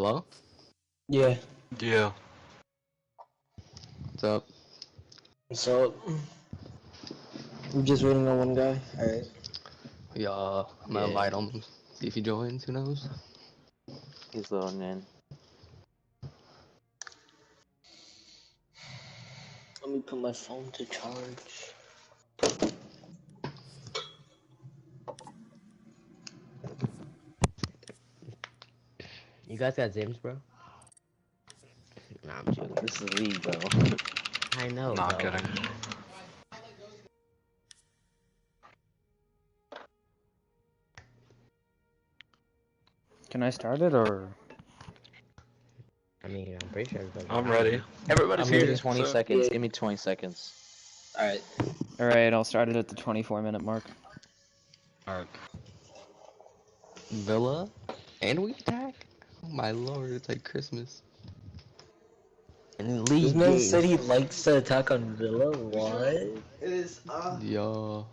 Hello? Yeah. Yeah. What's up? So, I'm just waiting on one guy. Alright. Yeah, I'm gonna invite him. See if he joins, who knows? He's loading in. Let me put my phone to charge. You guys got Zims, bro? Nah, I'm joking. This is league, bro. I know, Not bro. kidding. Can I start it, or? I mean, I'm pretty sure everybody. I'm ready. Everybody's I'm here here. in 20 so- seconds. Yeah. Give me 20 seconds. Alright. Alright, I'll start it at the 24-minute mark. Alright. Villa? And we attack? Oh my lord, it's like Christmas. And then league This man games. said he likes to attack on Villa? What? Yo.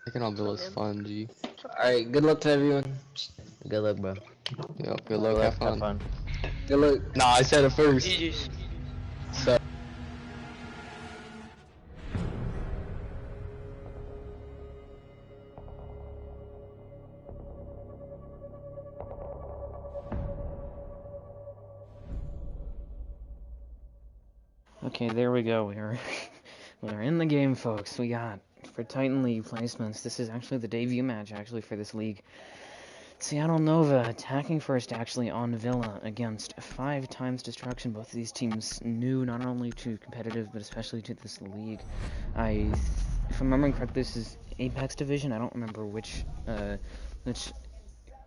Taking on Villa's fun, G. Alright, good luck to everyone. Good luck, bro. Yo, good luck, have fun. Good luck. Nah, I said it first. So, Okay, there we go. We're in the game, folks. We got, for Titan League placements, this is actually the debut match, actually, for this league. Seattle Nova attacking first, actually, on Villa against 5 times destruction. Both of these teams new not only to competitive, but especially to this league. If I'm remembering correctly, this is Apex Division. I don't remember which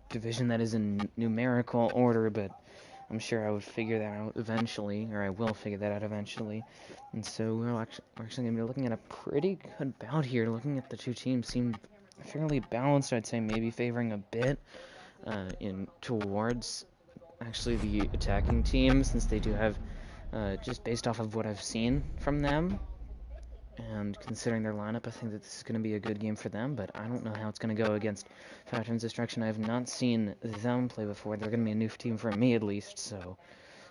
division that is in numerical order, but I'm sure I would figure that out eventually, or I will figure that out eventually. And so we're actually going to be looking at a pretty good bout here. Looking at the two teams, seem fairly balanced, I'd say, maybe favoring a bit towards actually the attacking team, since they do have, just based off of what I've seen from them, and considering their lineup, I think that this is going to be a good game for them, but I don't know how it's going to go against Factions Destruction. I have not seen them play before. They're going to be a new team for me, at least, so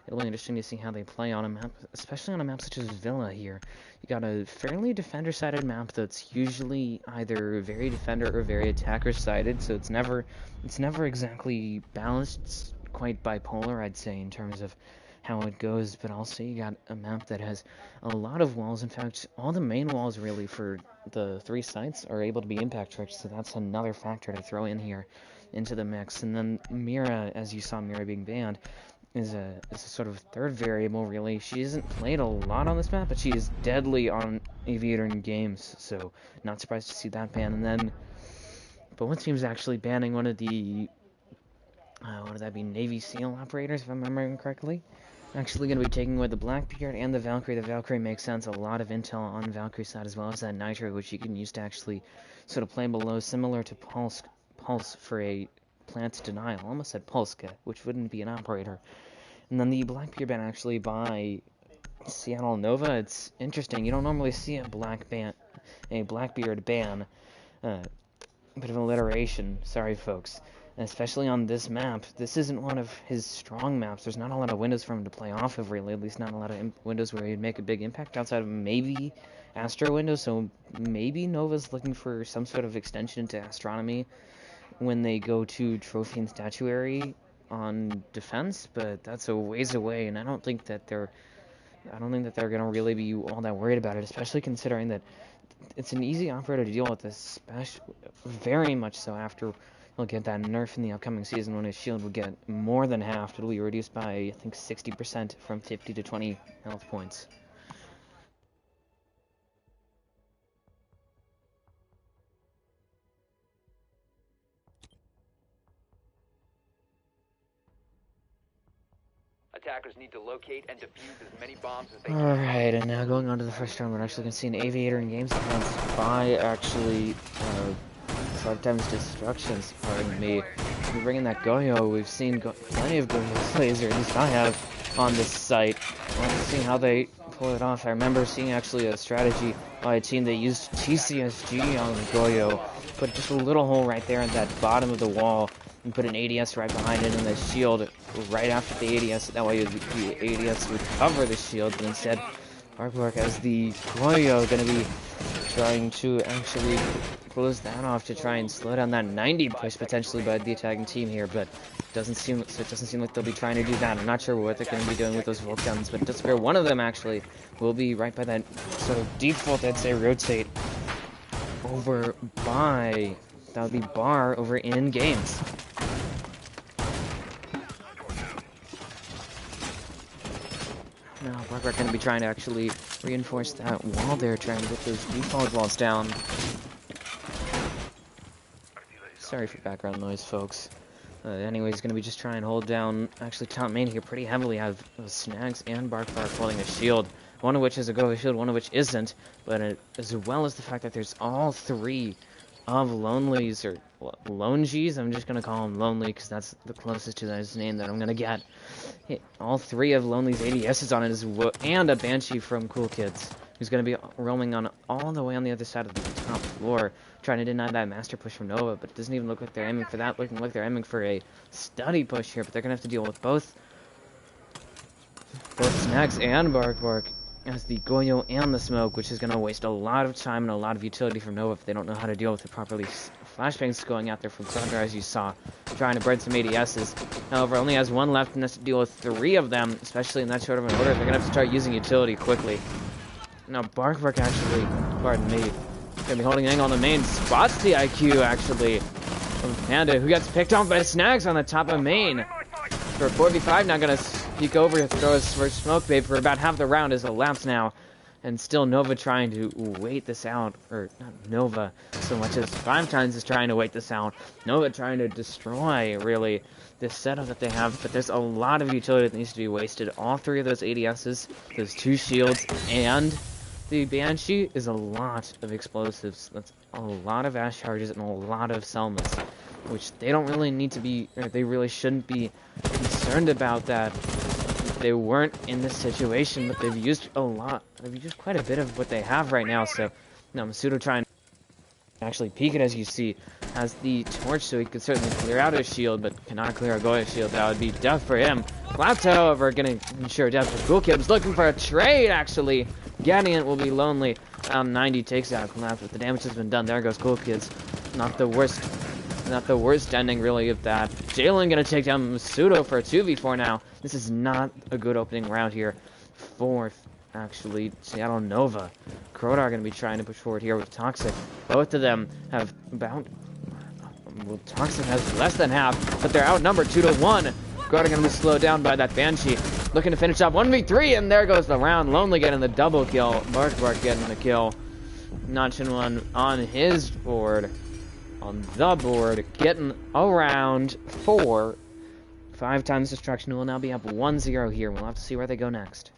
it'll be interesting to see how they play on a map, especially on a map such as Villa here. You got a fairly defender-sided map that's usually either very defender or very attacker-sided, so it's never exactly balanced. It's quite bipolar, I'd say, in terms of how it goes, but also you got a map that has a lot of walls. In fact, all the main walls really for the 3 sites are able to be impact tricks, so that's another factor to throw in here into the mix. And then Mira, as you saw Mira being banned, is a sort of third variable, really. She hasn't played a lot on this map, but she is deadly on Aviator in games, so not surprised to see that ban. And then both teams actually banning one of the what would that be, Navy SEAL operators, if I'm remembering correctly. Actually going to be taking away the Blackbeard and the Valkyrie. The Valkyrie makes sense. A lot of intel on Valkyrie's side, as well as that Nitro, which you can use to actually sort of play below, similar to Pulse for a plant denial. Almost said Pulska, which wouldn't be an operator. And then the Blackbeard ban actually by Seattle Nova. It's interesting. You don't normally see a Blackbeard ban. Bit of alliteration. Sorry, folks. And especially on this map, this isn't one of his strong maps. There's not a lot of windows for him to play off of, really. At least not a lot of windows where he'd make a big impact outside of maybe Astro windows. So maybe Nova's looking for some sort of extension into Astronomy when they go to Trophy and Statuary on defense, but that's a ways away, and I don't think that they're gonna really be all that worried about it, especially considering that it's an easy operator to deal with, very much so after he'll get that nerf in the upcoming season when his shield will get more than halved. It'll be reduced by, I think, 60% from 50 to 20 health points. Attackers need to locate and defuse as many bombs as they can. Alright, and now going on to the first round, we're actually going to see an Aviator in games against by actually 5 times destructions, pardon me. We're bringing that Goyo. We've seen plenty of Goyo plays, or at least I have, on this site. Let's see how they pull it off. I remember seeing actually a strategy by a team that used TCSG on Goyo, put just a little hole right there at that bottom of the wall, and put an ADS right behind it and the shield right after the ADS. That way the ADS would cover the shield, but instead Artwork has the Goyo going to be trying to actually close that off to try and slow down that 90 push potentially by the attacking team here, but it doesn't seem like they'll be trying to do that. I'm not sure what they're going to be doing with those Volk guns, but it does appear one of them actually will be right by that sort of default, I'd say, rotate over by, that would be bar over in games. Now, Barker going to be trying to actually reinforce that wall there, trying to get those default walls down. Sorry for background noise, folks. Anyways, going to be just trying to hold down, actually, top main here pretty heavily. Have Snags and Bark holding a shield, one of which is a go shield, one of which isn't, but as well as the fact that there's all three of Lonely's, or Lone G's, I'm just going to call him Lonely because that's the closest to his name that I'm going to get. All three of Lonely's ADSs on it, and a Banshee from Cool Kids, who's going to be roaming on all the way on the other side of the top floor, trying to deny that master push from Nova, but it doesn't even look like they're aiming for that, looking like they're aiming for a study push here, but they're going to have to deal with both Snags and Bark as the Goyo and the Smoke, which is going to waste a lot of time and a lot of utility from Nova if they don't know how to deal with it properly. Flashbangs going out there from Thunder, as you saw, trying to bread some ADSs. However, only has one left and has to deal with three of them, especially in that short of an order. They're going to have to start using utility quickly. Now, Bark actually, pardon me, going to be holding an angle on the main. Spots the IQ, actually, from Panda, who gets picked off by Snags on the top of main. For 4v5, now going to peek over, throw his first smoke bait for about half the round is elapsed now. And still Nova trying to wait this out, or not Nova so much as 5 times is trying to wait this out. Nova trying to destroy, really, this setup that they have, but there's a lot of utility that needs to be wasted. All three of those ADSs, those 2 shields, and the Banshee is a lot of explosives. That's a lot of Ash charges and a lot of Selmas, which they don't really need to be, or they really shouldn't be concerned about that. They weren't in this situation, but they've used a lot. They've used quite a bit of what they have right now. So now Masudo trying to actually peek it, as you see, has the torch, so he could certainly clear out his shield, but cannot clear a Goya shield. That would be death for him. Clapto, however, going to ensure death for Cool Kid. Was looking for a trade, actually. Getting it will be Lonely. 90 takes out Clapto, but the damage has been done. There goes Cool Kids. Not the worst ending, really, of that. Jalen going to take down Masudo for a 2v4 now. This is not a good opening round here for, actually, Seattle Nova. Krodar going to be trying to push forward here with Toxic. Both of them have about... Well, Toxic has less than half, but they're outnumbered 2-1. Krodar going to be slowed down by that Banshee. Looking to finish off 1v3, and there goes the round. Lonely getting the double kill. Bark getting the kill. Notching one on his board. On the board, getting around 4. 5 times destruction. Will now be up 1-0 here. We'll have to see where they go next.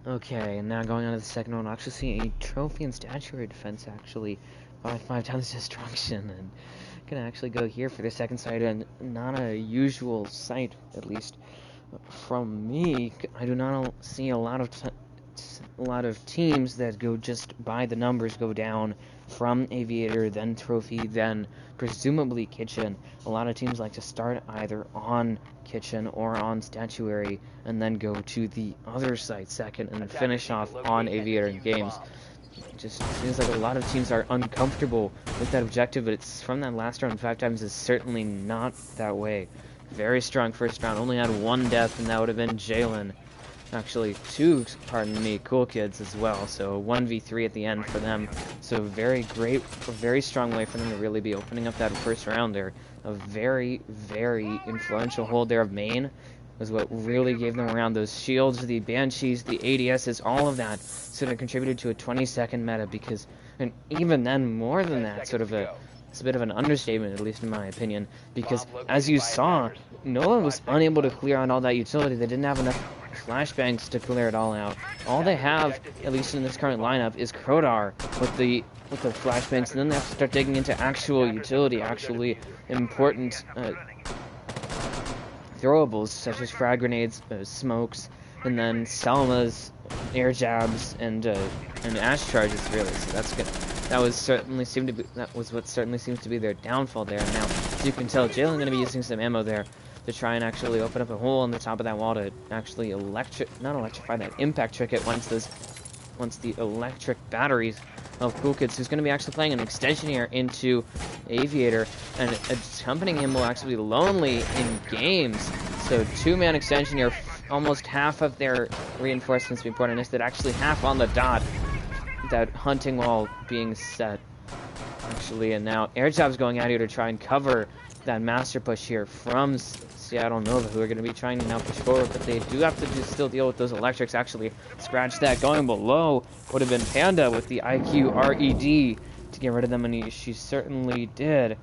Okay, and now going on to the second one, we'll actually see a trophy and statuary defense, actually, by 5 times destruction, and gonna actually go here for the second site, and not a usual sight, at least from me. I do not see a lot of teams that go just by the numbers, go down from Aviator, then Trophy, then presumably Kitchen. A lot of teams like to start either on Kitchen or on Statuary, and then go to the other site second, and then finish off on Aviator Games. It just seems like a lot of teams are uncomfortable with that objective, but it's from that last round 5 times is certainly not that way. Very strong first round, only had 1 death, and that would have been Jalen. Actually, 2, pardon me, Cool Kids as well, so 1v3 at the end for them. So very great, a very strong way for them to really be opening up that first round there. A very, very influential hold there of main was what really gave them around. Those shields, the Banshees, the ADSs, all of that sort of contributed to a 20-second meta, because, and even then, more than that, sort of it's a bit of an understatement, at least in my opinion, because as you saw, Nolan was unable to clear on all that utility. They didn't have enough flashbangs to clear it all out. All they have, at least in this current lineup, is Krodar with the flashbangs, and then they have to start digging into actual utility, actually important throwables such as frag grenades, smokes, and then Salma's air jabs and ash charges. Really, so that's good. That was what certainly seems to be their downfall there. And now, as you can tell, Jalen going to be using some ammo there to try and actually open up a hole on the top of that wall to actually not electrify that impact circuit once the electric batteries of Cool Kids, who's going to be actually playing an extension here into Aviator, and accompanying him will actually be Lonely in games. So 2-man extension here, almost half of their reinforcements being put in this, that actually half on the dot. That hunting wall being set, actually, and now air jobs going out here to try and cover that master push here from Seattle Nova, who are going to be trying to now push forward, but they do have to still deal with those electrics. Actually, scratch that. Going below would have been Panda with the IQ RED to get rid of them, and she certainly did.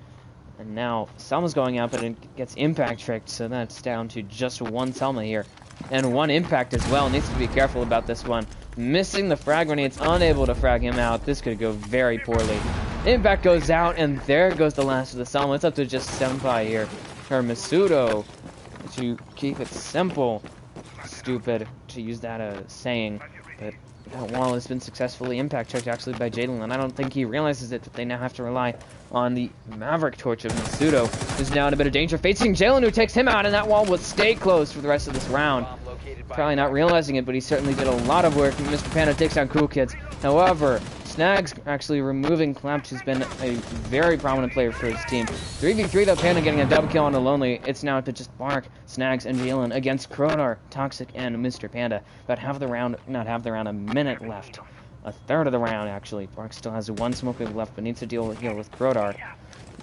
And now Selma's going out, but it gets impact tricked, so that's down to just one Selma here. And one impact as well. Needs to be careful about this one. Missing the frag grenades, unable to frag him out. This could go very poorly. Impact goes out, and there goes the last of the Selma. It's up to just Senpai here. Or Masudo, to keep it simple. Stupid to use that saying, but that wall has been successfully impact checked actually by Jalen, and I don't think he realizes it, but they now have to rely on the Maverick Torch of Masudo, who's now in a bit of danger, facing Jalen, who takes him out, and that wall will stay closed for the rest of this round. Probably not realizing it, but he certainly did a lot of work. Mr. Panda takes down Cool Kids. However, Snags actually removing Clamped, who's been a very prominent player for his team. 3v3 though, Panda getting a double kill on the Lonely. It's now to just Bark, Snags, and Jalen against Krodar, Toxic, and Mr. Panda. About half of the round, not half the round, a minute left. A third of the round, actually. Bark still has one smoke left, but needs to deal with Krodar.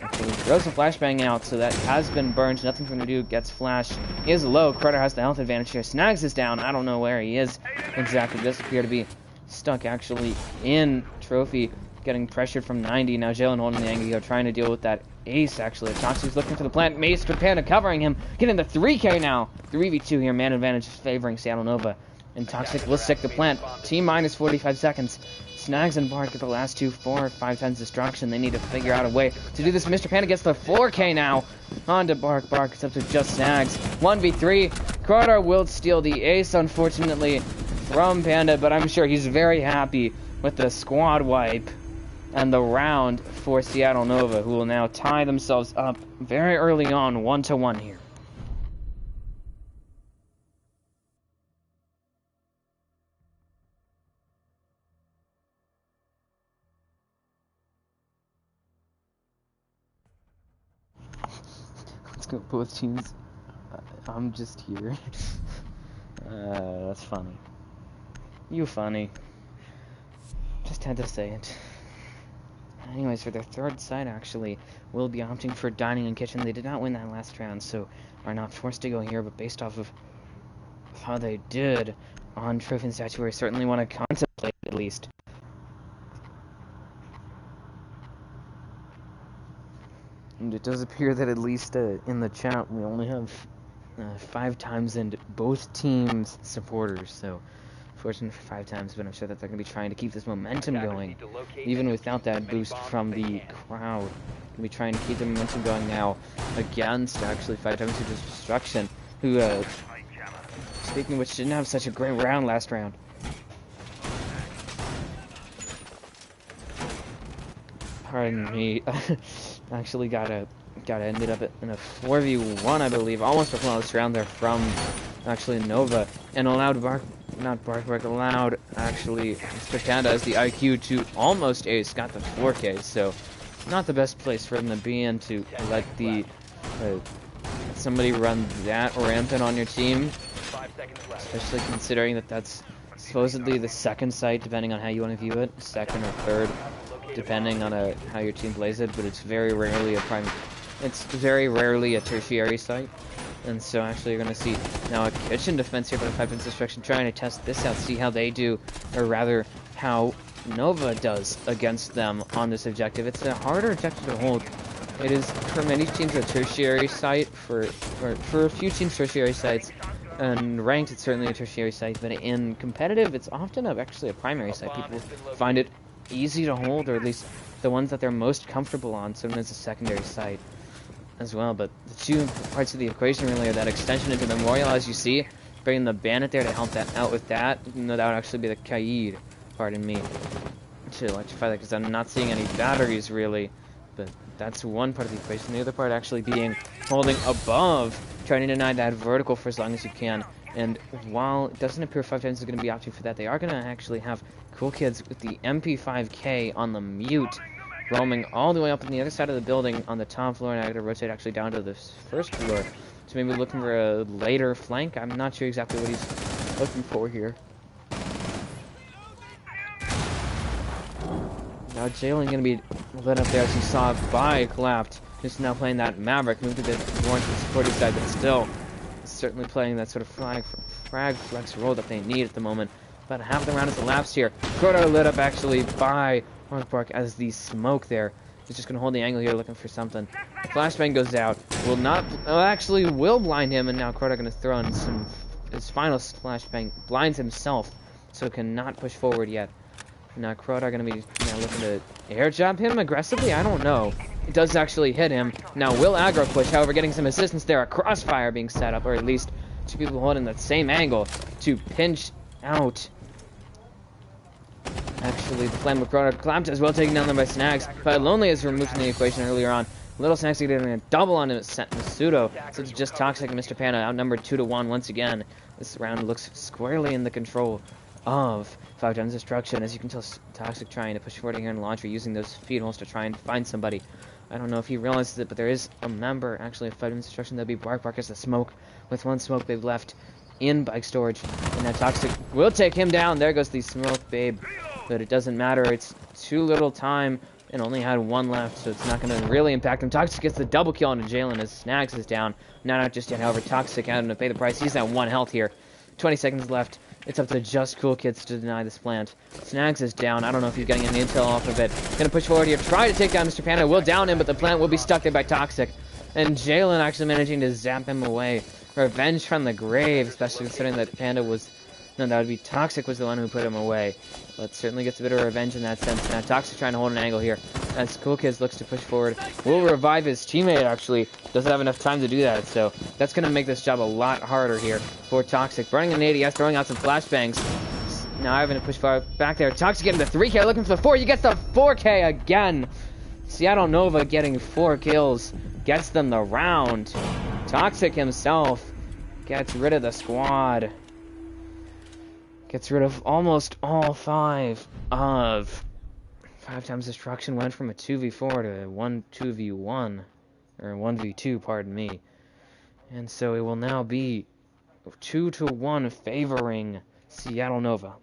Actually throws a flashbang out, so that has been burned. Nothing for him to do. Gets flashed. He is low. Krodar has the health advantage here. Snags is down. I don't know where he is exactly. Does appear to be stuck actually in Trophy, getting pressured from 90. Now Jalen holding the angle, trying to deal with that ace actually. Toxic's looking for the plant. Mace with Panda covering him. Getting the 3K now. 3v2 here. Man advantage favoring Seattle Nova. And Toxic will stick the plant. T-minus 45 seconds. Snags and Bark get the last 2, 4, 5 times destruction. They need to figure out a way to do this. Mr. Panda gets the 4K now. On to Bark. Bark is up to just Snags. 1v3. Krodar will steal the ace, unfortunately, from Panda, but I'm sure he's very happy with the squad wipe and the round for Seattle Nova, who will now tie themselves up very early on, 1-1 here. Let's go both teams. I'm just here. That's funny. You funny. Just had to say it. Anyways, for their third side, actually, will be opting for Dining and Kitchen. They did not win that last round, so are not forced to go here, but based off of how they did on Trophy and Statuary, certainly want to contemplate at least. And it does appear that at least in the chat, we only have 5 times in both teams' supporters, so fortunate for 5 times, but I'm sure that they're going to be trying to keep this momentum going, even without that boost from the crowd. Going to be trying to keep the momentum going now against, actually, 5 times to Destruction, who, speaking of which, didn't have such a great round last round. Pardon me. Actually ended up in a 4v1, I believe, almost a flawless round there from actually Nova, and allowed allowed actually Mr. Panda as the IQ to almost ace, got the 4K, so not the best place for him to be in, to let the somebody run that rampant on your team, especially considering that that's supposedly the second site, depending on how you want to view it, second or third, depending on how your team plays it, but it's very rarely a tertiary site. And so actually you're going to see now a kitchen defense here by the 5 times destruction, trying to test this out, see how they do, or rather how Nova does against them on this objective. It's a harder objective to hold. It is for many teams a tertiary site, for a few teams tertiary sites And ranked, it's certainly a tertiary site, but in competitive, it's often actually a primary site. People find it easy to hold, or at least the ones that they're most comfortable on, sometimes a secondary site as well. But the two parts of the equation really are that extension into Memorial, as you see, bringing the Bandit there to help that out with that. No, that would actually be the Kaid, pardon me, to electrify that, because I'm not seeing any batteries really. But that's one part of the equation. The other part actually being holding above, trying to deny that vertical for as long as you can. And while it doesn't appear 5 times is going to be opting for that, they are going to actually have Cool Kids with the MP5K on the mute, roaming all the way up on the other side of the building on the top floor, and I'm going to rotate actually down to the first floor. So maybe looking for a later flank. I'm not sure exactly what he's looking for here. Now Jalen going to be lit up there, as you saw by Collapsed, who's now playing that Maverick, moved a bit more to the supporting side, but still certainly playing that sort of frag flex role that they need at the moment. About half the round has elapsed here. Crota lit up actually by Park as the smoke there. He's just going to hold the angle here, looking for something. Flashbang goes out. Will not, actually will blind him, and now Crota going to throw in his final flashbang. Blinds himself, so cannot push forward yet. Now Crota going to be looking to air jab him aggressively? I don't know. It does actually hit him. Now will aggro push, however, getting some assistance there. A crossfire being set up, or at least two people holding that same angle to pinch out. Actually, the Flame of Crota clamped as well, taken down there by Snags. But Lonely is removed from the equation earlier on. Little Snags getting a double on Masudo, so it's just Toxic and Mr. Panda outnumbered 2-1 once again. This round looks squarely in the control of 5 times Destruction. As you can tell, Toxic trying to push forward here in launcher, using those feed holes to try and find somebody. I don't know if he realizes it, but there is a member actually of 5 times Destruction. That'll be Bark. Bark as the smoke. With one smoke they've left in bike storage, and now Toxic will take him down. There goes the smoke, babe. But it doesn't matter. It's too little time and only had one left, so it's not going to really impact him. Toxic gets the double kill on Jalen as Snags is down. Not out just yet, however. Toxic having to pay the price. He's at 1 health here. 20 seconds left. It's up to just Cool Kids to deny this plant. Snags is down. I don't know if he's getting any intel off of it. Gonna push forward here. Try to take down Mr. Panda. Will down him, but the plant will be stuck there by Toxic. And Jalen actually managing to zap him away. Revenge from the grave, especially considering that Panda was... No, that would be Toxic was the one who put him away. But certainly gets a bit of revenge in that sense. Now Toxic trying to hold an angle here. As Cool Kids looks to push forward. Will revive his teammate, actually. Doesn't have enough time to do that, so that's going to make this job a lot harder here for Toxic. Burning an ADS, throwing out some flashbangs. Now having to push forward back there. Toxic getting the 3K, looking for the 4. He gets the 4K again. Seattle Nova getting 4 kills. Gets them the round. Toxic himself gets rid of the squad. Gets rid of almost all 5 of 5 times Destruction. Went from a 2v4 to a 2v1, or 1v2, pardon me. And so it will now be 2-1 favoring Seattle Nova.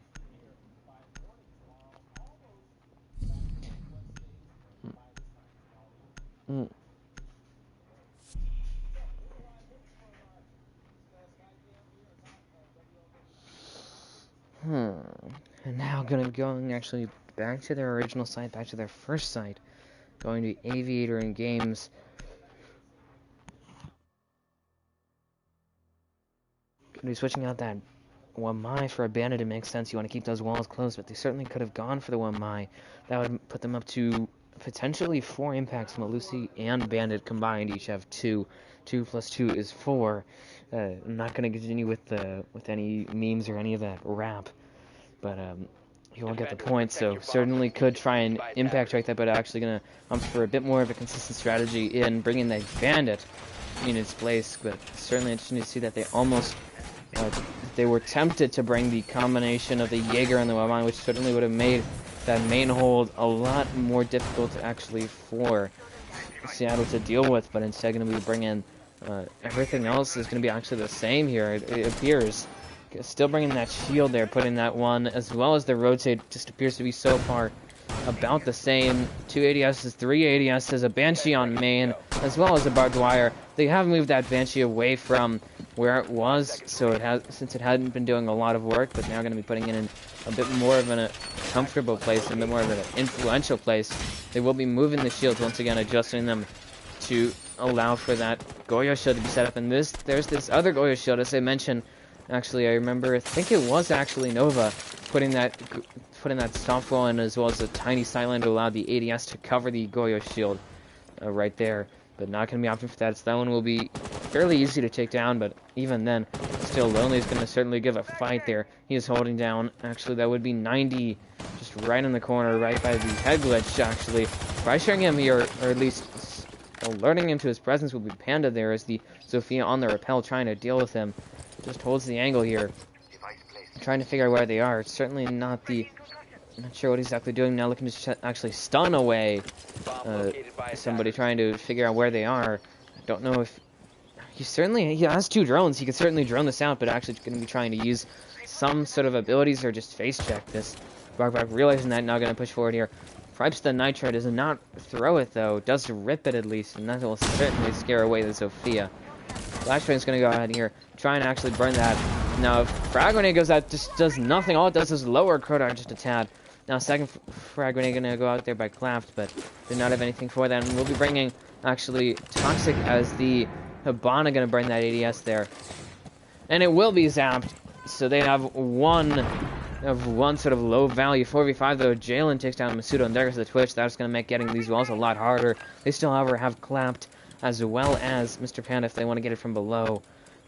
And now going actually back to their original site, back to their first site, going to Aviator and Games. Going to be switching out that Wamai for a Bandit. It makes sense. You want to keep those walls closed, but they certainly could have gone for the Wamai. That would put them up to potentially 4 impacts. Malusi and Bandit combined each have 2. 2 plus 2 is 4. I'm not going to continue with any memes or any of that rap, but you won't get the point. So certainly could try and impact right there, but actually going to opt for a bit more of a consistent strategy in bringing that Bandit in its place. But certainly interesting to see that they almost they were tempted to bring the combination of the Jaeger and the Wamai, which certainly would have made that main hold a lot more difficult actually for Seattle to deal with, but instead going to be bringing everything else is going to be actually the same here, it appears. Still bringing that shield there, putting that one, as well as the rotate, just appears to be so far about the same. 2 ADSs, 3 ADSs, a Banshee on main, as well as a barbed wire. They have moved that Banshee away from where it was, so it has, since it hadn't been doing a lot of work, but now going to be putting it in a bit more of a comfortable place, a bit more of an influential place. They will be moving the shields once again, adjusting them to allow for that Goyo shield to be set up. And there's this other Goyo shield, as I mentioned, Actually, I remember, I think it was actually Nova putting that soft wall in, as well as a tiny sideline to allow the ADS to cover the Goyo shield right there. But not going to be opting for that. So that one will be fairly easy to take down, but even then, still, Lonely is going to certainly give a fight there. He is holding down, actually, that would be 90, just right in the corner, right by the head glitch, actually. Pressuring him here, or at least alerting him to his presence, will be Panda there, as the Sophia on the rappel trying to deal with him. Just holds the angle here, trying to figure out where they are. It's certainly not the... I'm not sure what he's exactly doing now, looking to actually stun away somebody, trying to figure out where they are. I don't know if... He has 2 drones. He could certainly drone this out, but actually going to be trying to use some sort of abilities or just face check this. Bark realizing that, now going to push forward here. Pripes the Nitro, does not throw it though, does rip it at least, and that will certainly scare away the Sophia. Flashbang's going to go ahead here, try and actually burn that. Now, if Frag Grenade goes out, just does nothing. All it does is lower Crowdart just a tad. Now, second Frag Grenade going to go out there by Clapped, but did not have anything for that. And we'll be bringing, actually, Toxic as the Hibana going to burn that ADS there. And it will be zapped, so they have one sort of low value 4v5 though. Jalen takes down Masudo, and there goes the Twitch. That's going to make getting these walls a lot harder. They still, however, have Clapped as well as Mr. Panda if they want to get it from below.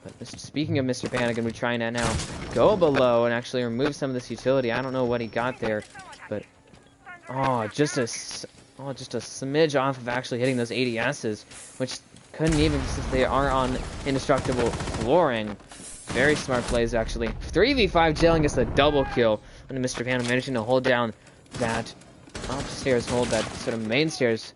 But speaking of Mr. Panda, going to be trying to now go below and actually remove some of this utility. I don't know what he got there, but just a smidge off of actually hitting those ADSs, which couldn't even, since they are on indestructible flooring. Very smart plays, actually. 3v5, Jalen gets a double kill, and Mr. Panda managing to hold down that upstairs, hold that sort of main stairs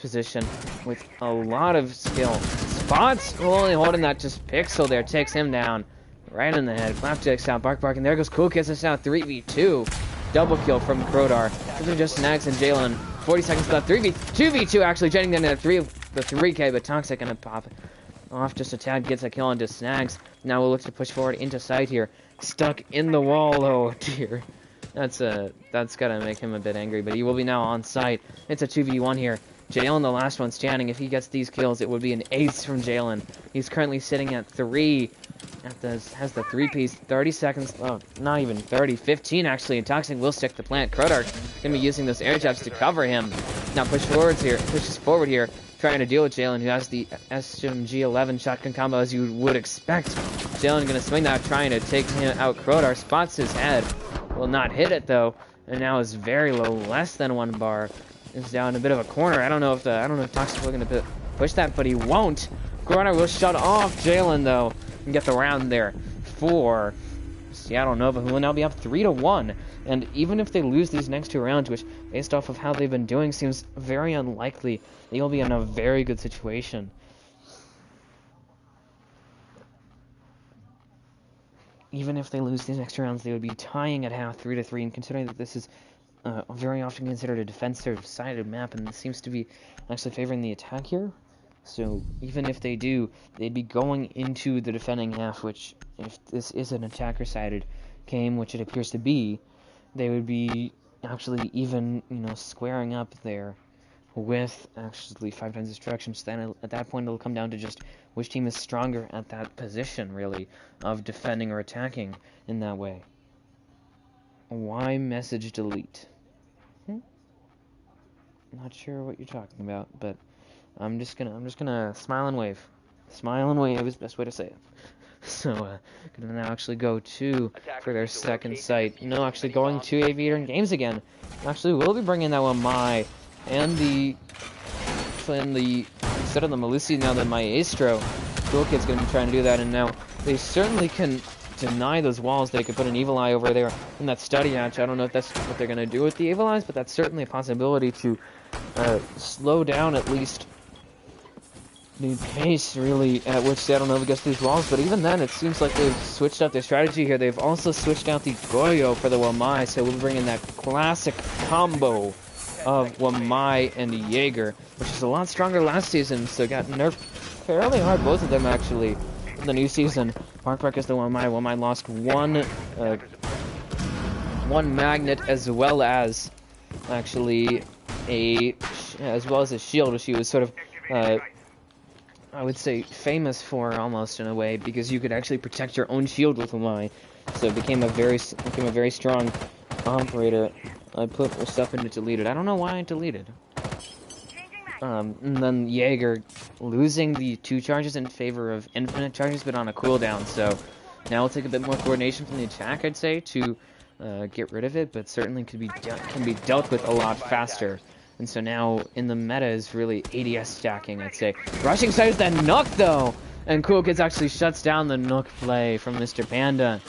position with a lot of skill. Spots only holding that just pixel there, takes him down right in the head. Flapjack's out, Bark, and there goes Cool Kids. It's now 3v2. Double kill from Krodar. Just Snags and Jalen. 40 seconds left. 2v2 actually, jetting down to the 3k, but Toxic gonna pop off just a tad, gets a kill onto Snags. Now we'll look to push forward into sight here. Stuck in the wall, oh dear. That's gotta make him a bit angry, but he will be now on site. It's a 2v1 here. Jalen, the last one standing. If he gets these kills, it would be an ace from Jalen. He's currently sitting at 3. Has the 3-piece. 30 seconds. Oh, not even 30. 15 actually. And Toxic will stick the plant. Krodar gonna be using those air jabs to cover him. Now pushes forward here, trying to deal with Jalen, who has the SMG-11 shotgun combo as you would expect. Jalen gonna swing that, trying to take him out. Krodar spots his head. Will not hit it though, and now is very low, less than 1 bar. Is down a bit of a corner. I don't know if Toxic's looking to push that, but he won't. Krodar will shut off Jalen though and get the round there for Seattle Nova, who will now be up 3-1. And even if they lose these next 2 rounds, which based off of how they've been doing seems very unlikely, they will be in a very good situation. Even if they lose these next 2 rounds, they would be tying at half 3-3. And considering that this is very often considered a defensive-sided map, and this seems to be actually favoring the attack here. So even if they do, they'd be going into the defending half, which, if this is an attacker-sided game, which it appears to be, they would be actually even, squaring up there with actually 5 times destruction. So then at that point, it'll come down to just which team is stronger at that position, really, of defending or attacking in that way. Why message delete? Not sure what you're talking about, but I'm just gonna smile and wave. Smile and wave is the best way to say it. So, gonna now actually go for their second site. Actually going to Aviator and Games again. Actually, we'll be bringing that one and instead of the Melusi, now the Maestro. Cool Kid's gonna be trying to do that, and now they certainly can deny those walls. They could put an Evil Eye over there in that study hatch. I don't know if that's what they're gonna do with the Evil Eyes, but that's certainly a possibility to slow down at least the pace, really, at which Seattle Nova gets these walls. But even then, it seems like they've switched up their strategy here. They've also switched out the Goyo for the Wamai, so we'll bring in that classic combo of Wamai and Jaeger, which is a lot stronger last season, so got nerfed fairly hard, both of them actually, in the new season. Park is the Wamai. Wamai lost one magnet as well as actually a shield, which he was sort of I would say, famous for almost in a way, because you could actually protect your own shield with a Y. So it became a very strong operator. I put stuff in it deleted. I don't know why I deleted. And then Jaeger losing the 2 charges in favor of infinite charges, but on a cooldown. So now it'll take a bit more coordination from the attack, I'd say, to get rid of it, but certainly can be dealt with a lot faster. And so now in the meta is really ADS stacking, I'd say. Rushing sides that Nook though, and Cool Kids actually shuts down the Nook play from Mr. Panda.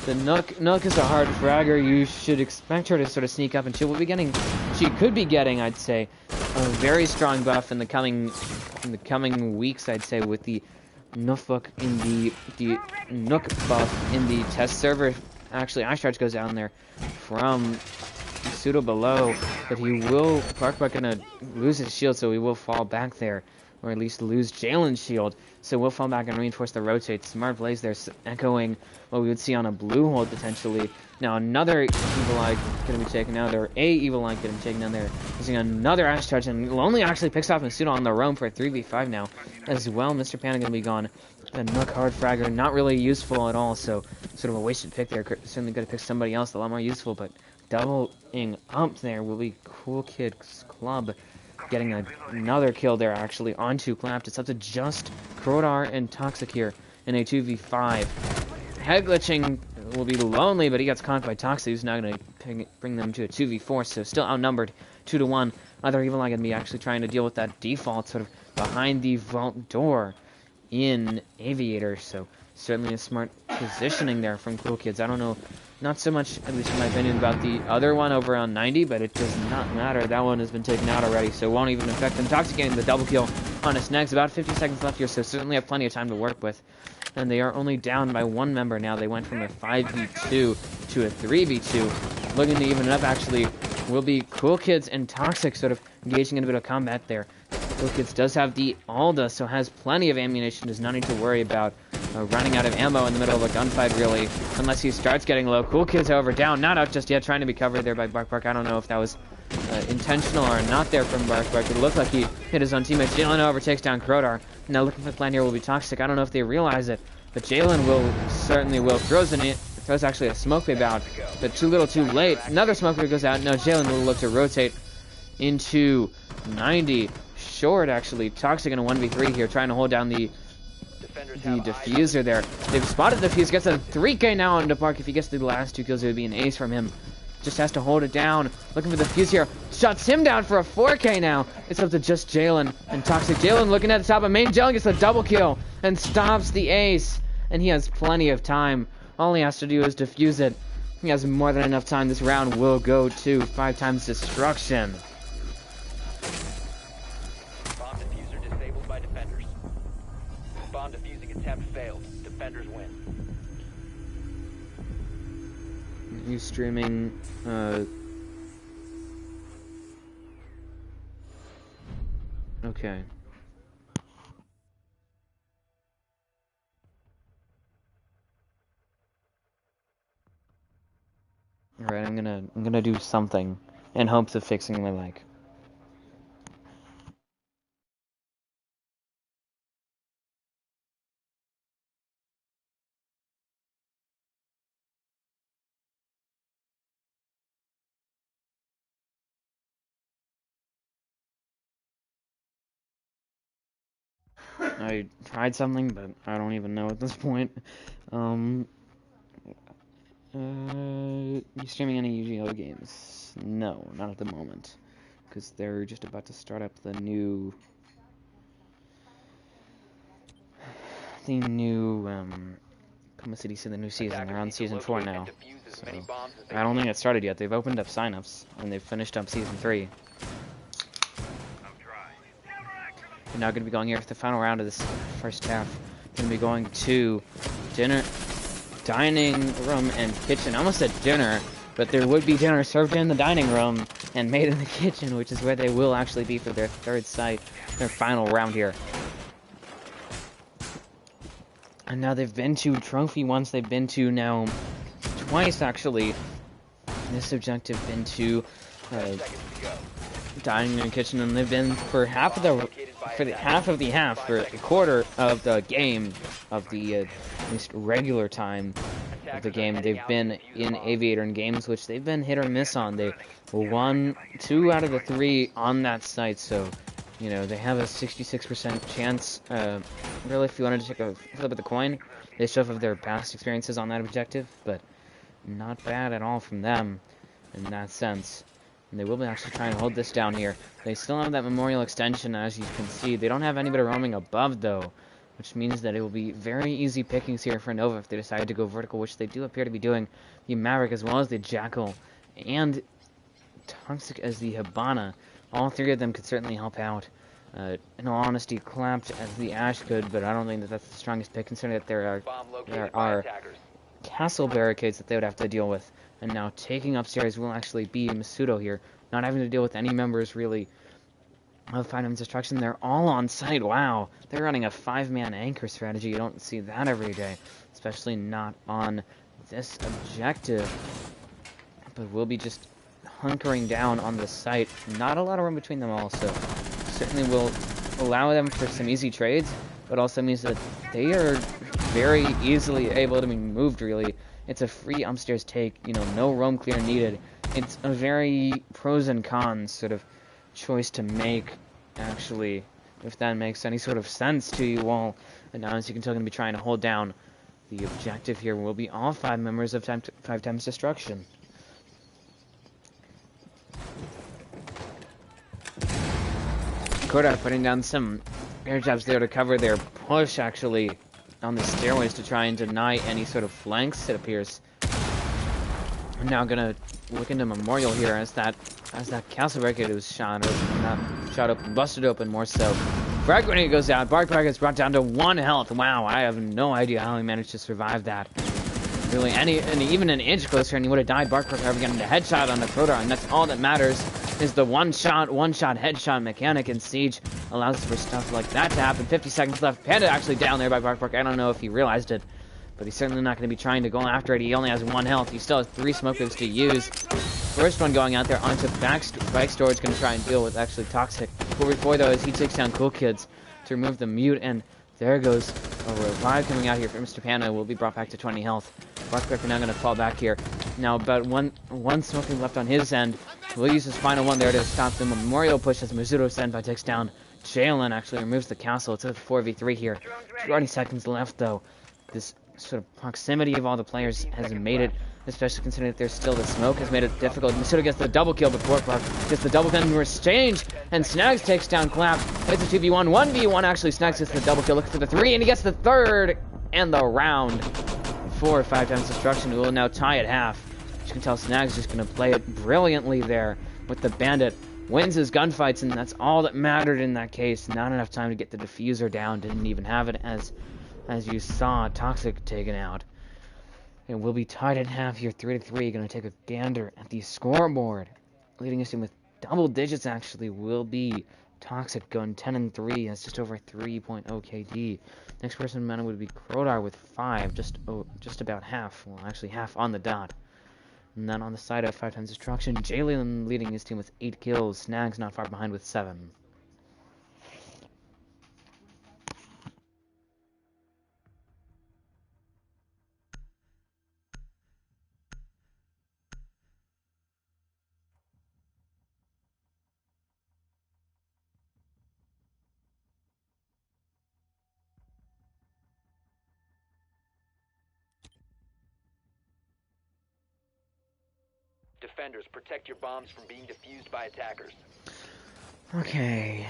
The Nook is a hard fragger. You should expect her to sort of sneak up, and she could be getting, I'd say, a very strong buff in the coming weeks, I'd say, with the Nook in the Nook buff in the test server. Actually, Ice Charge goes down there from Pseudo below, but he will, Barkbuck gonna lose his shield, so he will fall back there, or at least lose Jalen's shield, so we'll fall back and reinforce the rotate. Smart Blaze there, echoing what we would see on a blue hold potentially. Now another Evil Eye gonna be taken out there, a Evil Eye gonna be taken down there, using another Ash Charge, and Lonely actually picks off Pseudo on the roam for a 3v5 now, as well. Mr. Panda gonna be gone. A Nook hard fragger, not really useful at all, so sort of a wasted pick there. Certainly gonna pick somebody else a lot more useful, but doubling up there will be Cool Kids Club getting another kill there actually onto Clapped. It's up to just Krodar and Toxic here in a 2v5. Head glitching will be Lonely, but he gets conked by Toxic, who's now going to bring them to a 2v4, so still outnumbered 2-1. Other Evil Eye going to be actually trying to deal with that default sort of behind the vault door in Aviator, so certainly a smart positioning there from Cool Kids. I don't know, not so much, at least in my opinion, about the other one over on 90, but it does not matter. That one has been taken out already, so it won't even affect them. Toxic getting the double kill on his next. About 50 seconds left here, so certainly have plenty of time to work with. And they are only down by 1 member now. They went from a 5v2 to a 3v2. Looking to even it up, actually, will be Cool Kids and Toxic sort of engaging in a bit of combat there. Cool Kids does have the Alda, so has plenty of ammunition, does not need to worry about running out of ammo in the middle of a gunfight, really, unless he starts getting low. Cool Kids, however, down, not out just yet, trying to be covered there by Bark. I don't know if that was intentional or not there from Bark. It looked like he hit his own teammate. Jalen, however, takes down Krodar. Now looking for the plan here will be Toxic. I don't know if they realize it, but Jalen certainly will. Throws actually a smoke wave out, but too little too late. Another smoke wave goes out. Now Jalen will look to rotate into 90. Short, actually. Toxic in a 1v3 here, trying to hold down the diffuser there. They've spotted the defuse, gets a 3k now onto Park. If he gets the last 2 kills, it would be an ace from him. Just has to hold it down. Looking for the fuse here. Shuts him down for a 4k now. It's up to just Jalen and Toxic. Jalen looking at the top of main. Jalen gets a double kill and stops the ace. And he has plenty of time. All he has to do is defuse it. He has more than enough time. This round will go to 5 times destruction. Bomb defusing attempt failed. Defenders win. You streaming okay. Alright, I'm gonna do something in hopes of fixing my leg. I tried something, but I don't even know at this point. You streaming any Yu-Gi-Oh games? No, not at the moment, because they're just about to start up the new Coma City, the new season. They're on season 4 now, so I don't think it started yet. They've opened up signups and they've finished up season 3. We're now going to be going here for the final round of this first half. We're going to be going to dinner, dining room, and kitchen. I almost said dinner, but there would be dinner served in the dining room and made in the kitchen, which is where they will actually be for their third site, their final round here. And now they've been to trophy once. They've been to now twice, actually. This objective been to dining in their kitchen, and they've been for half of the quarter of the game, of the at least regular time of the game. They've been in Aviator in games which they've been hit or miss on. They won 2 out of the 3 on that site, so you know they have a 66% chance. Really, if you wanted to take a flip of the coin, they should have their past experiences on that objective, but not bad at all from them in that sense. And they will be actually trying to hold this down here. They still have that memorial extension, as you can see. They don't have anybody roaming above, though, which means that it will be very easy pickings here for Nova if they decide to go vertical, which they do appear to be doing. The Maverick, as well as the Jackal, and Toxic as the Habana. All 3 of them could certainly help out. In all honesty, Clapped as the Ash could, but I don't think that that's the strongest pick, considering that there are castle barricades that they would have to deal with. And now taking upstairs will actually be Masudo here, not having to deal with any members really of Five Dimensions Destruction. They're all on site. Wow, they're running a 5-man anchor strategy. You don't see that every day, especially not on this objective. But we'll be just hunkering down on the site. Not a lot of room between them all, so certainly will allow them for some easy trades, but also means that they are very easily able to be moved, really. It's a free upstairs take, you know, no roam clear needed. It's a very pros and cons sort of choice to make, actually, if that makes any sort of sense to you all. And now, as you can tell, going to be trying to hold down the objective here will be all 5 members of Five Times Destruction. Koda putting down some air jabs there to cover their push, actually, on the stairways to try and deny any sort of flanks, it appears. I'm now gonna look into Memorial here as that castle barricade was shot open, not shot open, busted open more so. Frag grenade goes out. Barkbark is brought down to 1 health. Wow, I have no idea how he managed to survive that. Really, and even an inch closer, and he would have died. Barkbark ever getting a headshot on the Protar, and that's all that matters. Is the one-shot headshot mechanic in Siege allows for stuff like that to happen. 50 seconds left. Panda actually down there by Barkbark. I don't know if he realized it, but he's certainly not going to be trying to go after it. He only has 1 health. He still has 3 smoke moves to use. First one going out there onto bike storage, going to try and deal with actually Toxic. But before though, as he takes down Cool Kids to remove the mute, and there goes a revive coming out here for Mr. Panda. Will be brought back to 20 health. Barkbark now going to fall back here. Now about one smoking left on his end. We'll use his final one there to stop the Memorial push as Mizuto Senpai takes down Jalen, actually removes the castle. It's a 4v3 here. 20 seconds left, though. This sort of proximity of all the players has made it, especially considering that there's still the smoke, has made it difficult. Mizuto gets the double kill, but Barkbark gets the double kill in exchange, and Snags takes down Clap. It's a 2v1. 1v1, actually. Snags gets the double kill, looks for the 3, and he gets the 3rd and the round for 5 Times Destruction, who will now tie at half. As you can tell, Snags just going to play it brilliantly there with the Bandit. Wins his gunfights, and that's all that mattered in that case. Not enough time to get the diffuser down. Didn't even have it, as you saw Toxic taken out. And we'll be tied at half here, 3-3. Going to take a gander at the scoreboard. Leading us in with double digits, actually, will be Toxic going 10-3. That's just over 3.0 KD. Next person in mana would be Krodar with 5, just about half. Well, actually half on the dot. And then on the side of 5 Times Destruction, Jalen leading his team with 8 kills. Snags not far behind with 7. Defenders, protect your bombs from being defused by attackers. Okay.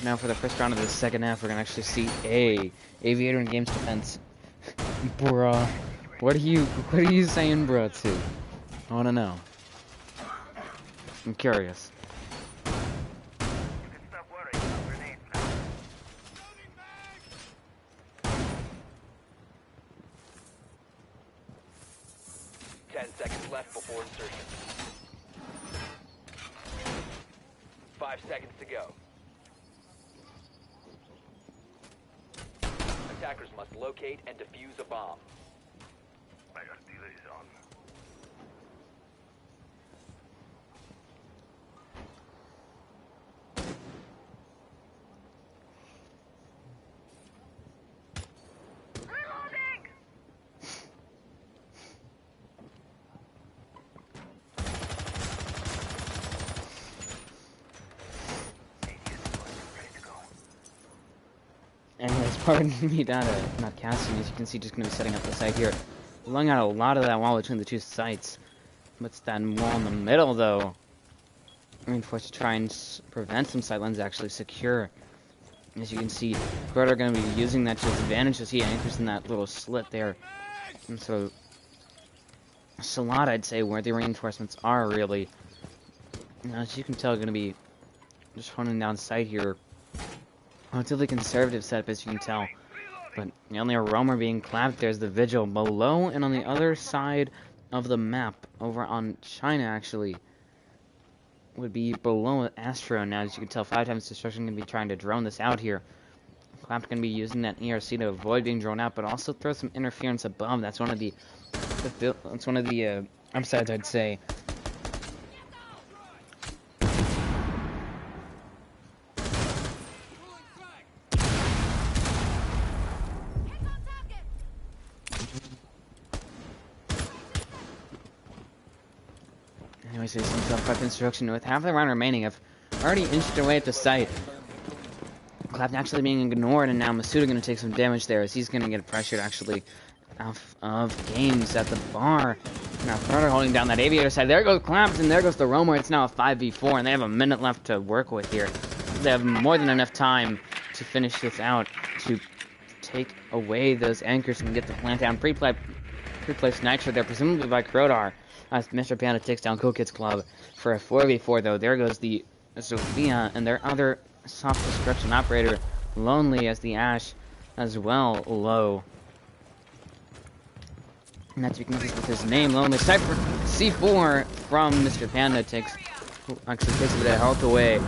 Now for the first round of the second half, we're gonna actually see Aviator in Games Defense. Bruh. What are you saying bruh to? I wanna know. I'm curious. 10 seconds left before insertion. 5 seconds to go. Attackers must locate and defuse a bomb. Anyways, pardon me not casting. As you can see, just going to be setting up the site here. Blowing out a lot of that wall between the two sites. What's that wall in the middle, though? Reinforced to try and prevent some sightlines actually secure. As you can see, Crowd are going to be using that to his advantage as he anchors in that little slit there. And so, it's a lot, I'd say, where the reinforcements are, really. Now, as you can tell, going to be just running down sight here. Relatively conservative setup, as you can tell. But the only roamer being clapped, there's the Vigil below, and on the other side of the map, over on China, actually, would be below Astro. Now, as you can tell, 5 times destruction going to be trying to drone this out here. Clapped going to be using that ERC to avoid being drawn out, but also throw some interference above. That's one of the upsides, I'd say. Anyways, there's some self-prep instruction with half the round remaining. I've already inched away at the site. Clap actually being ignored, and now Masuda going to take some damage there as he's going to get pressured actually off of games at the bar. Now Carter holding down that aviator side. There goes Claps, and there goes the roamer. It's now a 5v4, and they have a minute left to work with here. They have more than enough time to finish this out, to take away those anchors and get the plant down. Pre-placed nitro there, presumably by Krodar. As Mr. Panda takes down Cool Kids Club for a 4v4, though. There goes the Sophia and their other soft destruction operator, Lonely, as the Ash as well, low. And as you can see with his name, Lonely. Cypher C4 from Mr. Panda actually takes a bit of health away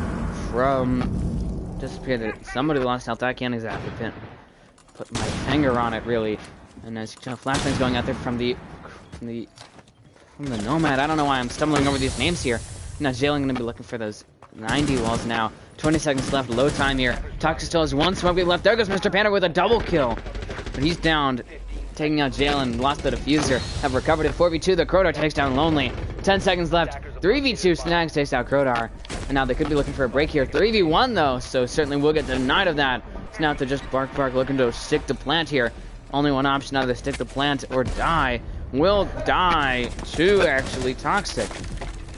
from Disappear. Somebody lost health. I can't exactly put my finger on it, really. And as you can tell, flashbang's going out there from the Nomad. I don't know why I'm stumbling over these names here. Now Jalen going to be looking for those 90 walls now. 20 seconds left, low time here. Toxic still has one smoke left. There goes Mr. Panda with a double kill. But he's downed, taking out Jalen. Lost the diffuser. Have recovered it. 4v2. The Krodar takes down Lonely. 10 seconds left. 3v2. Snags takes out Krodar. And now they could be looking for a break here. 3v1 though, so certainly will get denied of that. It's now to just Bark looking to stick the plant here. Only one option, either stick the plant or die. Will die to actually Toxic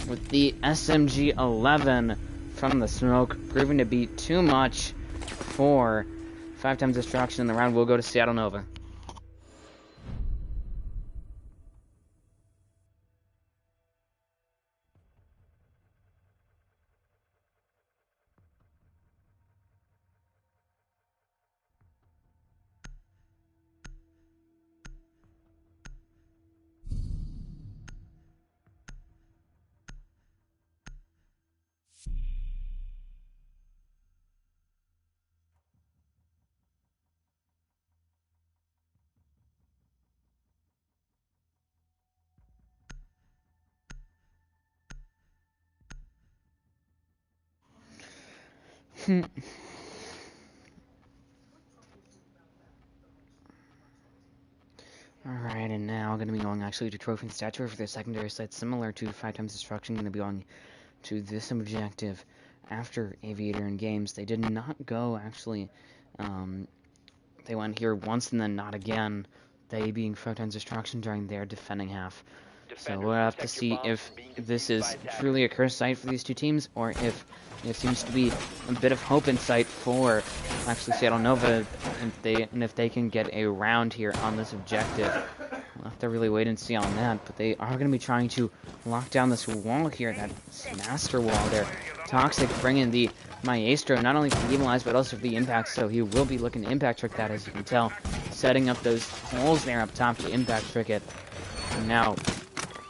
with the SMG-11 from the smoke, proving to be too much for 5 times destruction in the round. Will go to Seattle Nova. Alright, and now going to be going actually to Trophy and Stature for their secondary site, similar to 5 times destruction. Going to be going to this objective after Aviator and Games. They did not go actually. They went here once and then not again. They being 5 times destruction during their defending half. So we'll have to see if this is truly a cursed site for these two teams, or if there seems to be a bit of hope in sight for actually Seattle Nova, and if they can get a round here on this objective. We'll have to really wait and see on that, but they are going to be trying to lock down this wall here, that master wall there. Toxic bringing the Maestro, not only for the Evil Eyes, but also for the Impact, so he will be looking to Impact Trick that, as you can tell, setting up those holes there up top to Impact Trick it. And now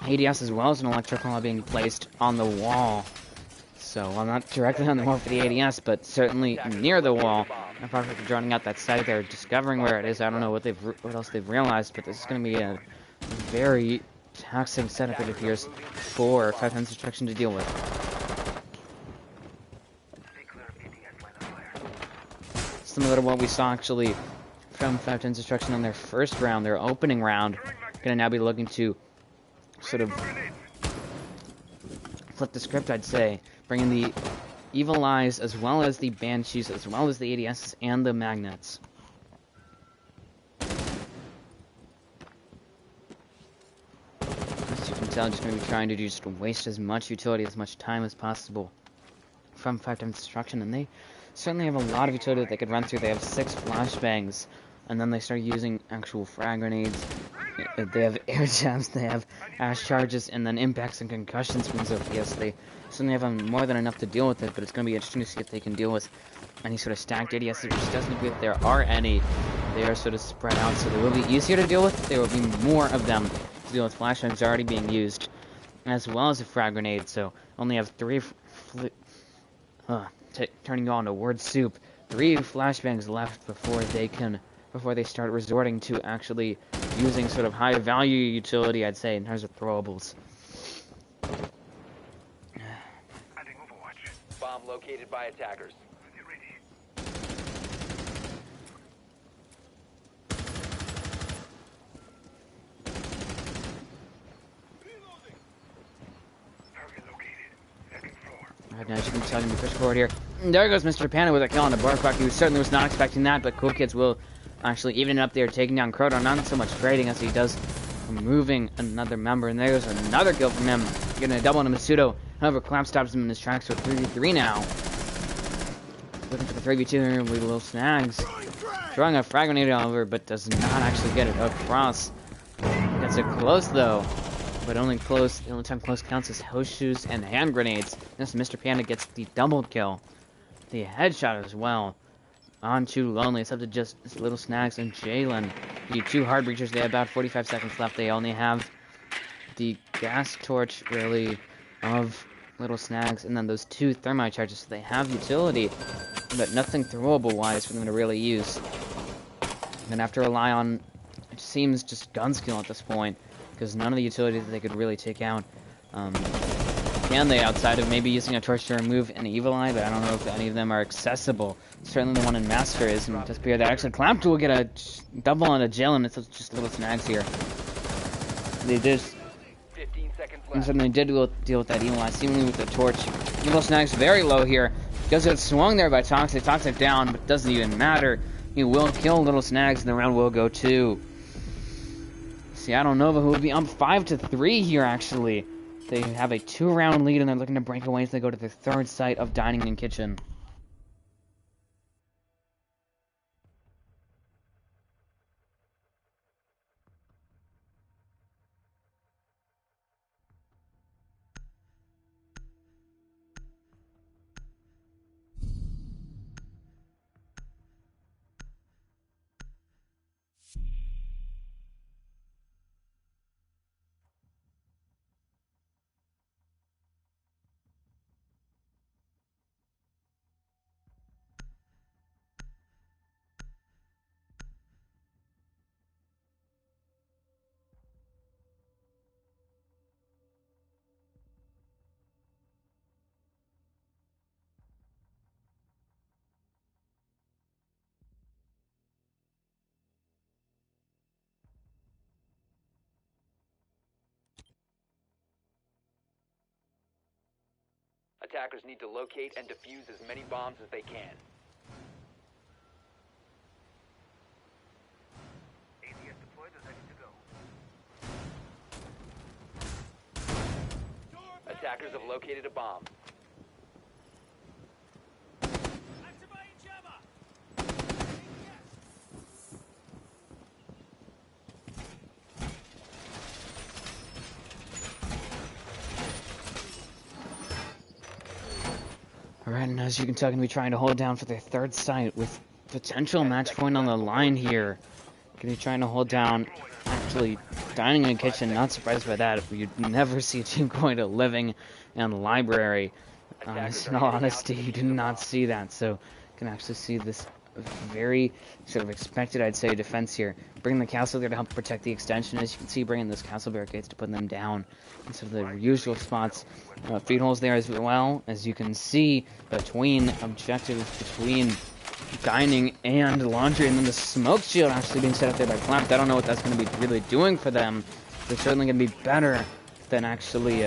ADS as well as an electrical being placed on the wall. So, well, not directly on the wall for the ADS, but certainly near the wall. I'm probably droning out that site there, discovering where it is. I don't know what else they've realized, but this is going to be a very taxing setup, it appears, for 5 times destruction to deal with. Similar to what we saw actually from 5 times destruction on their first round, their opening round. Gonna now be looking to sort of flip the script, I'd say, bring in the Evil Eyes as well as the Banshees, as well as the ADSs and the Magnets. As you can tell, just going to be trying to just waste as much utility, as much time as possible from 5 times destruction, and they certainly have a lot of utility that they could run through. They have 6 flashbangs, and then they start using actual frag grenades. They have air jabs, they have ash charges, and then impacts and concussion screens. So yes, they certainly have more than enough to deal with it, but it's going to be interesting to see if they can deal with any sort of stacked ADS, which doesn't appear that there are any. They are sort of spread out, so they will be easier to deal with. There will be more of them to deal with. Flashbangs already being used, as well as a frag grenade, so only have 3 turning you all into word soup. 3 flashbangs left before they start resorting to actually using sort of high value utility, I'd say, in terms of throwables. Bomb located by attackers. Right now, as you can tell, you push forward here. And there goes Mr. Panda with a kill on the Barfuck. He certainly was not expecting that, but Cool Kids will actually even it up there, taking down Croto. Not so much trading as he does removing another member. And there's another kill from him. Getting a double on Masudo. However, Clap stops him in his tracks, so 3v3 now. Looking for the 3v2 here with little snags. Throwing a frag grenade over, but does not actually get it across. Gets it close though. But only close, the only time close counts is host shoes and hand grenades. This Mr. Panda gets the double kill. The headshot as well. On to Lonely. It's up to just Little Snags and Jalen. The 2 hard breachers, they have about 45 seconds left. They only have the gas torch, really, of Little Snags, and then those 2 thermite charges. So they have utility, but nothing throwable-wise for them to really use. And then have to rely on, it seems, just gun skill at this point, because none of the utility that they could really take out can they, outside of maybe using a torch to remove an Evil Eye, but I don't know if any of them are accessible. Certainly the one in Master is, and it does appear that actually Clamped will get a double on a Jalen. It's just Little Snags here. They just 15 seconds and left. certainly did deal with that Evil Eye, seemingly with the torch. Little Snags very low here. Does get swung there by Toxic. Toxic down, but doesn't even matter. He will kill Little Snags, and the round will go 2. Seattle Nova, who will be up 5-3 here, actually. They have a 2-round lead, and they're looking to break away as they go to their 3rd site of Dining and Kitchen. Attackers need to locate and defuse as many bombs as they can. ADS deployed and ready to go. Attackers have located a bomb. Alright, and as you can tell, going to be trying to hold down for their 3rd site with potential match point on the line here. Going to be trying to hold down, actually, Dining and Kitchen. Not surprised by that. You'd never see a team going to Living and Library. In all honesty, you do not see that. So, you can actually see this very sort of expected, I'd say, defense here. Bringing the castle there to help protect the extension. As you can see, bringing those castle barricades to put them down in sort of the usual spots. Feed holes there as well, as you can see, between objectives, between dining and laundry, and then the smoke shield actually being set up there by Clamped. I don't know what that's going to be really doing for them. They're certainly going to be better than actually,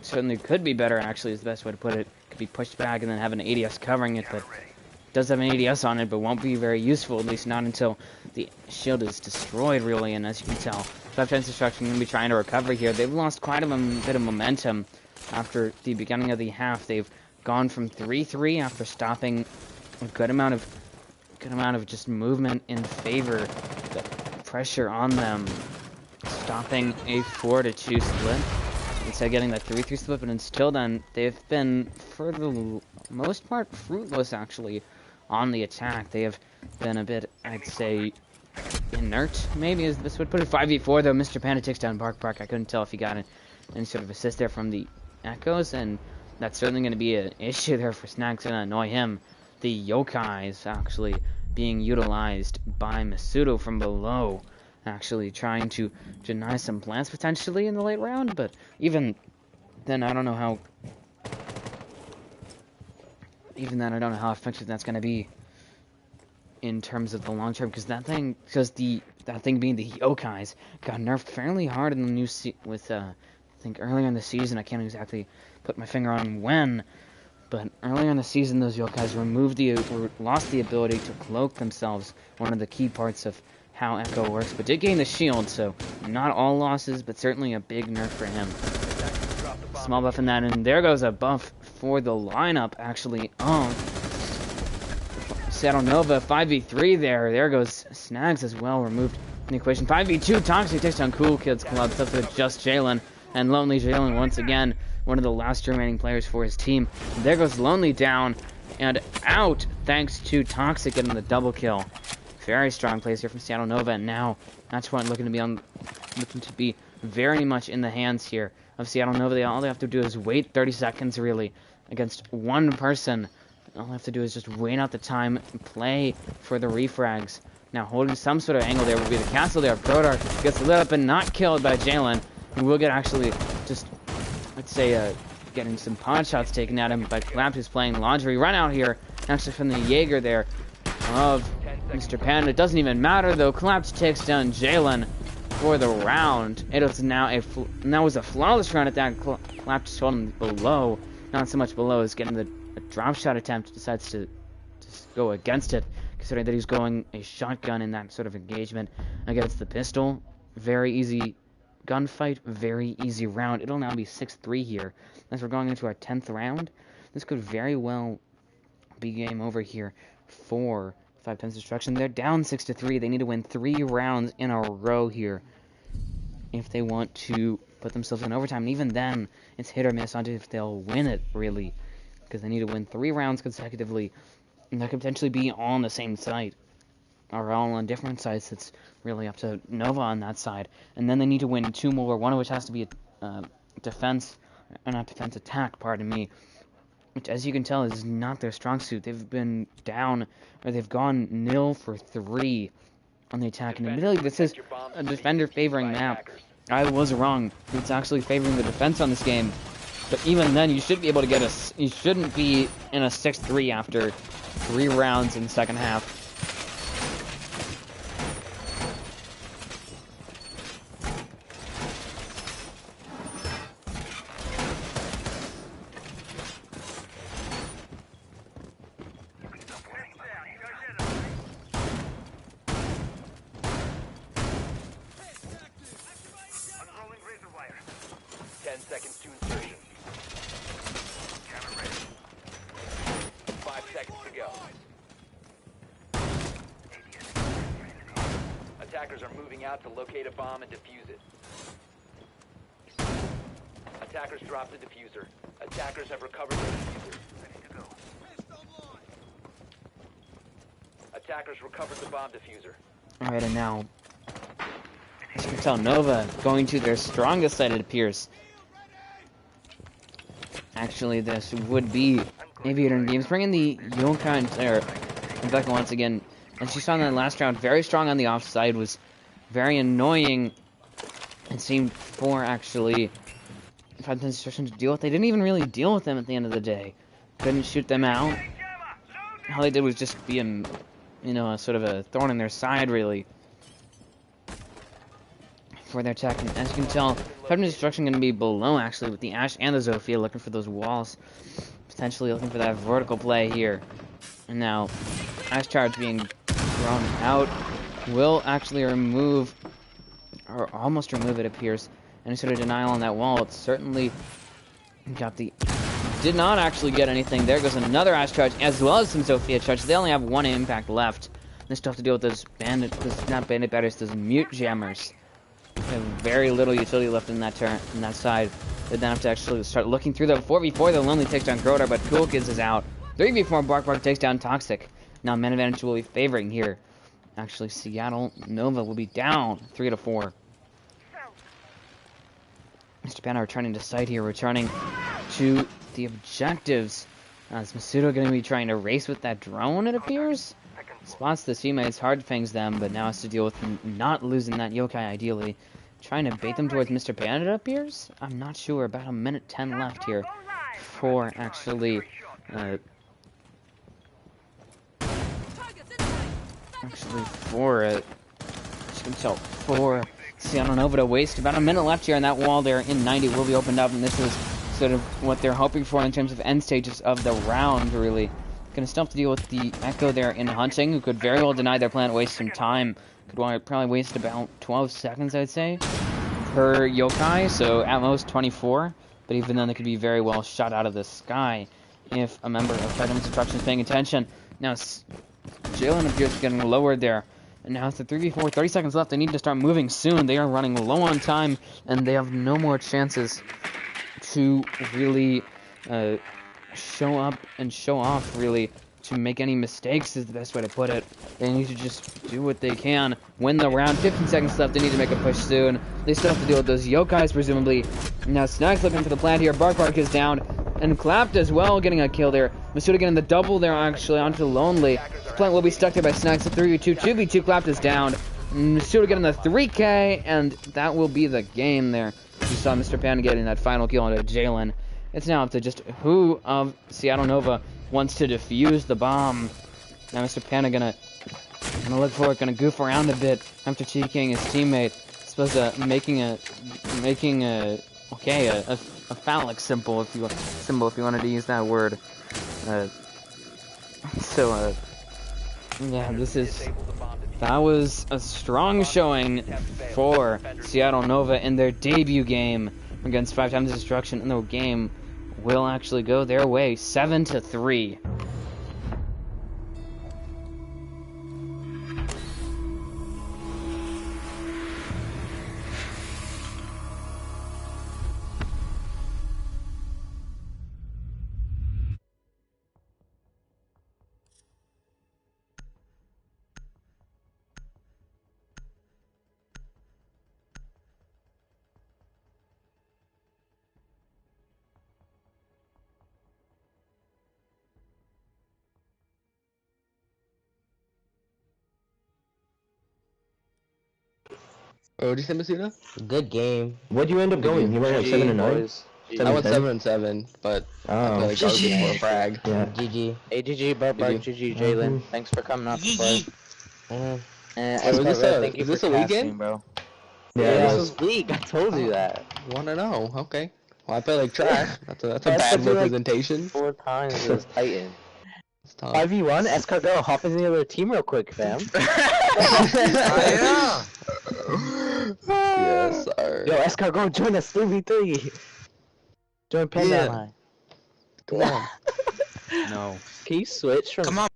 certainly could be better, actually, is the best way to put it. Could be pushed back and then have an ADS covering it, but does have an ADS on it, but won't be very useful, at least not until the shield is destroyed, really. And as you can tell, 5 times destruction going to be trying to recover here. They've lost quite a bit of momentum after the beginning of the half. They've gone from 3-3 after stopping a good amount of just movement in favor, the pressure on them, stopping a 4-2 split instead of getting that 3-3 split. But until then, they've been, for the most part, fruitless actually on the attack. They have been a bit, I'd say, inert, maybe is this would put it. 5v4 though. Mr. Panda takes down Bark. I couldn't tell if he got any sort of assist there from the echoes, and that's certainly going to be an issue there for Snags, going to annoy him. The yokai is actually being utilized by Masudo from below, actually trying to deny some plants potentially in the late round, but even then I don't know how effective that's going to be in terms of the long term, because that thing being the yokais got nerfed fairly hard in the new I think earlier in the season. I can't exactly put my finger on when, but earlier in the season those yokais lost the ability to cloak themselves, one of the key parts of how Echo works, but did gain the shield, so not all losses, but certainly a big nerf for him. Small buff in that, and there goes a buff for the lineup, actually, Saddle Nova, 5v3 there. There goes Snags as well, removed from the equation. 5v2, Toxic takes down Cool Kids Club, stuff with just Jalen, and Lonely Jalen once again, one of the last remaining players for his team. There goes Lonely down and out, thanks to Toxic getting the double kill. Very strong plays here from Seattle Nova, and now Match Point looking to be very much in the hands here of Seattle Nova. All they have to do is wait 30 seconds, really, against one person. All they have to do is just wait out the time and play for the refrags. Now, holding some sort of angle there will be the castle there. Prodar gets lit up and not killed by Jalen, who will get actually just, let's say, getting some pod shots taken at him by Clamped, who's playing Laundry. Run out here, actually from the Jaeger there of Mr. Panda. It doesn't even matter, though. Clamped takes down Jalen for the round. It was now and that was a flawless round at that. Clamped just holding below, not so much below as getting the drop shot attempt. Decides to just go against it, considering that he's going a shotgun in that sort of engagement against the pistol. Very easy gunfight, very easy round. It'll now be 6-3 here as we're going into our 10th round. This could very well be game over here for 5 times destruction. They're down 6-3. They need to win 3 rounds in a row here if they want to put themselves in overtime. And even then, it's hit or miss on if they'll win it, really, because they need to win 3 rounds consecutively, and that could potentially be all on the same site, or all on different sites. It's really up to Nova on that side. And then they need to win 2 more, one of which has to be a attack, pardon me, which, as you can tell, is not their strong suit. They've been down, or they've gone 0 for 3 on the attack. And admittedly, this is a defender favoring map. I was wrong. It's actually favoring the defense on this game. But even then, you should be able to get you shouldn't be in a 6-3 after 3 rounds in the second half. Attackers are moving out to locate a bomb and defuse it. Attackers dropped the diffuser. Attackers have recovered the diffuser. Ready to go. Attackers recovered the bomb diffuser. Alright, and now, as you can tell, Nova going to their strongest side, it appears. Actually, this would be Aviator in games, bringing the Yokai, or Rebecca once again, and she saw in that last round, very strong on the offside, was very annoying. It seemed for actually had the instruction to deal with. They didn't even really deal with them at the end of the day. Couldn't shoot them out. All they did was just be a, a sort of a thorn in their side, really, for their attack. And as you can tell, Pepper's destruction going to be below, actually, with the Ash and the Zofia looking for those walls. Potentially looking for that vertical play here. And now, Ash Charge being thrown out will actually remove, or almost remove, it appears, any sort of denial on that wall. It's certainly got the... Did not actually get anything. There goes another Ash Charge, as well as some Zofia Charge. They only have one impact left. They still have to deal with those not bandit batteries, those mute jammers. They have very little utility left in that turn, in that side. They then have to actually start looking through the 4v4. The Lonely takes down Grodar, but Cool Kids is out. 3v4, Bark takes down Toxic. Now man advantage will be favoring here. Actually, Seattle Nova will be down 3-4. Mr. Panda returning to site here, returning to the objectives. Is Masudo going to be trying to race with that drone, it appears? Spots the teammates, hard fangs them, but now has to deal with not losing that yokai ideally. Trying to bait them towards Mr. Panda, it appears? I'm not sure. About 1:10 left here for actually... for Seattle Nova to waste about a minute left here, and that wall there in 90 will be opened up, and this is sort of what they're hoping for in terms of end stages of the round, really. Gonna still have to deal with the Echo there in hunting, who could very well deny their plan, waste some time. Could probably waste about 12 seconds, I'd say, per yokai, so at most 24, but even then they could be very well shot out of the sky if a member of Titan's Destruction is paying attention. Now, Jalen appears getting lowered there. And now it's a 3v4, 30 seconds left. They need to start moving soon. They are running low on time, and they have no more chances to really show up and show off, really, to make any mistakes is the best way to put it. They need to just do what they can. Win the round. 15 seconds left. They need to make a push soon. They still have to deal with those yokais, presumably. Now Snack's looking for the plant here. Bark is down. And Clapped as well, getting a kill there. Masuda getting the double there, actually, onto Lonely. Plant will be stuck there by Snacks. 3v2. 2v2. Clapped is down. Masuda getting the 3k, and that will be the game there. You saw Mr. Panda getting that final kill onto Jalen. It's now up to just who of Seattle Nova wants to defuse the bomb. Now Mr. Panda gonna look for it, gonna goof around a bit after TKing his teammate. I suppose making a phallic symbol if you wanted to use that word. Yeah, that was a strong showing for Seattle Nova in their debut game against 5 times destruction, and the game will actually go their way 7-3. Oh, what did you say, Masuda? Good game. What'd you end up going? You went like 7-9? I went 7-7, but I feel like I was getting more frag. Yeah. GG. Hey, GG, Bark, GG, Jalen. Thanks for coming out to play. Is this a league game? Bro. Yeah, this was league. I told you that. 1-0. Okay. Well, I play like trash. That's a I bad said you, like, representation. 4 times it was Titan. It's tough. 5v1, Escargot, hop in the other team real quick, fam. Yes, sir. Yo, Escargot, join us 3v3. Join Panda. Come on. No. Can you switch from